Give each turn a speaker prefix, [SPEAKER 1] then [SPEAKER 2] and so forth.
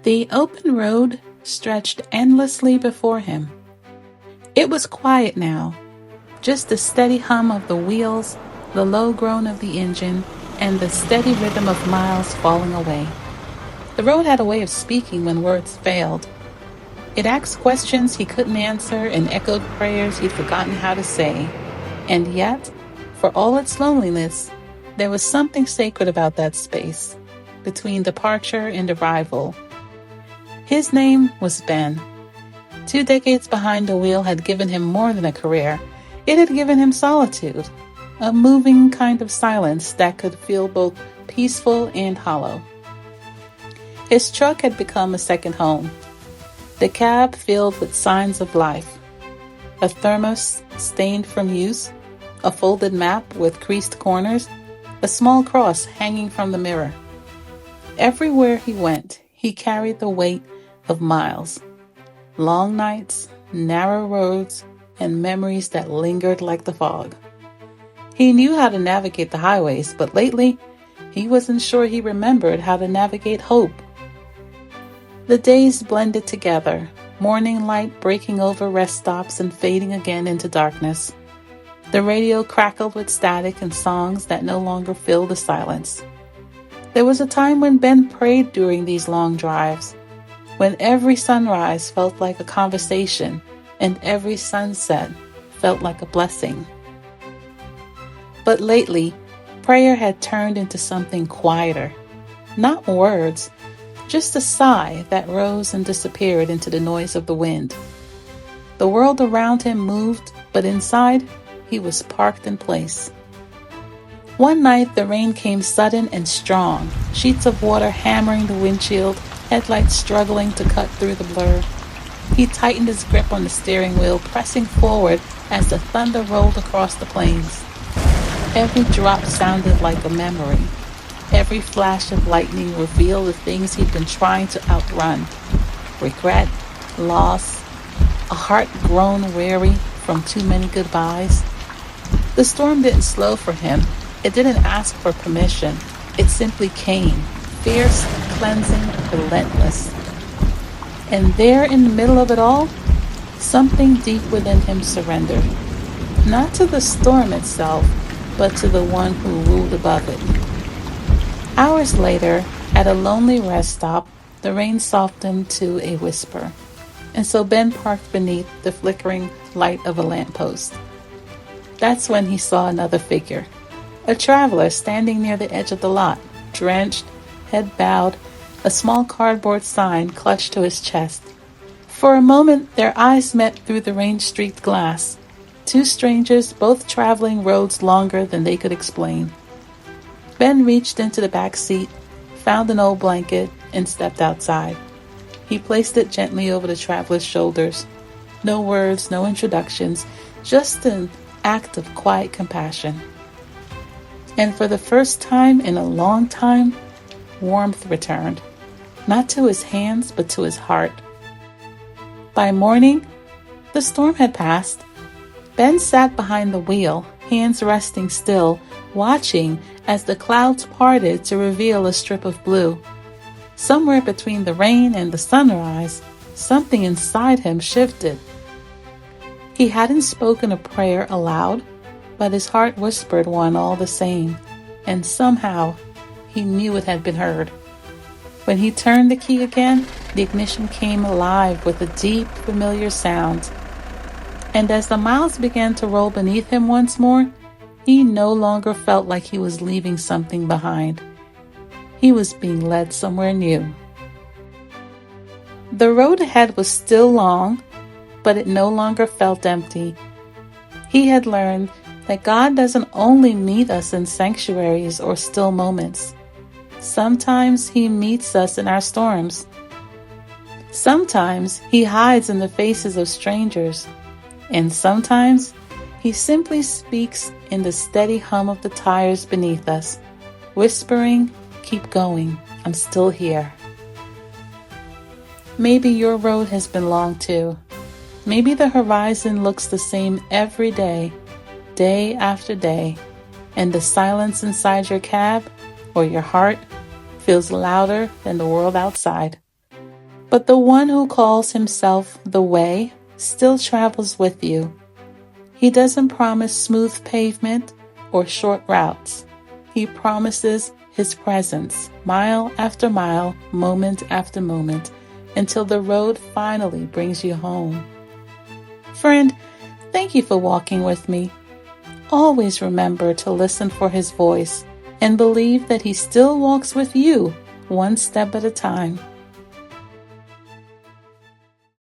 [SPEAKER 1] The open road stretched endlessly before him. It was quiet now, just the steady hum of the wheels, the low groan of the engine, and the steady rhythm of miles falling away. The road had a way of speaking when words failed. It asked questions he couldn't answer and echoed prayers he'd forgotten how to say. And yet, for all its loneliness, there was something sacred about that space, between departure and arrival. His name was Ben. 2 decades behind the wheel had given him more than a career. It had given him solitude, a moving kind of silence that could feel both peaceful and hollow. His truck had become a second home, the cab filled with signs of life, a thermos stained from use, a folded map with creased corners, a small cross hanging from the mirror. Everywhere he went, he carried the weight of miles, long nights, narrow roads, and memories that lingered like the fog. He knew how to navigate the highways, but lately, he wasn't sure he remembered how to navigate hope. The days blended together, morning light breaking over rest stops and fading again into darkness. The radio crackled with static and songs that no longer filled the silence. There was a time when Ben prayed during these long drives, when every sunrise felt like a conversation and every sunset felt like a blessing. But lately, prayer had turned into something quieter. Not words, just a sigh that rose and disappeared into the noise of the wind. The world around him moved, but inside, he was parked in place. One night, the rain came sudden and strong, sheets of water hammering the windshield, headlights struggling to cut through the blur. He tightened his grip on the steering wheel, pressing forward as the thunder rolled across the plains. Every drop sounded like a memory. Every flash of lightning revealed the things he'd been trying to outrun. Regret, loss, a heart grown weary from too many goodbyes. The storm didn't slow for him. It didn't ask for permission. It simply came, fierce, cleansing, relentless. And there in the middle of it all, something deep within him surrendered. Not to the storm itself, but to the one who ruled above it. Hours later, at a lonely rest stop, the rain softened to a whisper, and so Ben parked beneath the flickering light of a lamppost. That's when he saw another figure, a traveler standing near the edge of the lot, drenched, head bowed, a small cardboard sign clutched to his chest. For a moment, their eyes met through the rain-streaked glass. Two strangers, both traveling roads longer than they could explain. Ben reached into the back seat, found an old blanket, and stepped outside. He placed it gently over the traveler's shoulders. No words, no introductions, just an act of quiet compassion. And for the first time in a long time, warmth returned, not to his hands, but to his heart. By morning, the storm had passed. Ben sat behind the wheel, hands resting still, watching as the clouds parted to reveal a strip of blue. Somewhere between the rain and the sunrise, something inside him shifted. He hadn't spoken a prayer aloud, but his heart whispered one all the same, and somehow he knew it had been heard. When he turned the key again, the ignition came alive with a deep, familiar sound. And as the miles began to roll beneath him once more, he no longer felt like he was leaving something behind. He was being led somewhere new. The road ahead was still long, but it no longer felt empty. He had learned that God doesn't only meet us in sanctuaries or still moments. Sometimes He meets us in our storms. Sometimes He hides in the faces of strangers. And sometimes He simply speaks in the steady hum of the tires beneath us, whispering, "Keep going, I'm still here." Maybe your road has been long too. Maybe the horizon looks the same every day, day after day, and the silence inside your cab or your heart feels louder than the world outside. But the one who calls himself the Way still travels with you. He doesn't promise smooth pavement or short routes. He promises his presence, mile after mile, moment after moment, until the road finally brings you home. Friend, thank you for walking with me. Always remember to listen for his voice and believe that he still walks with you, one step at a time.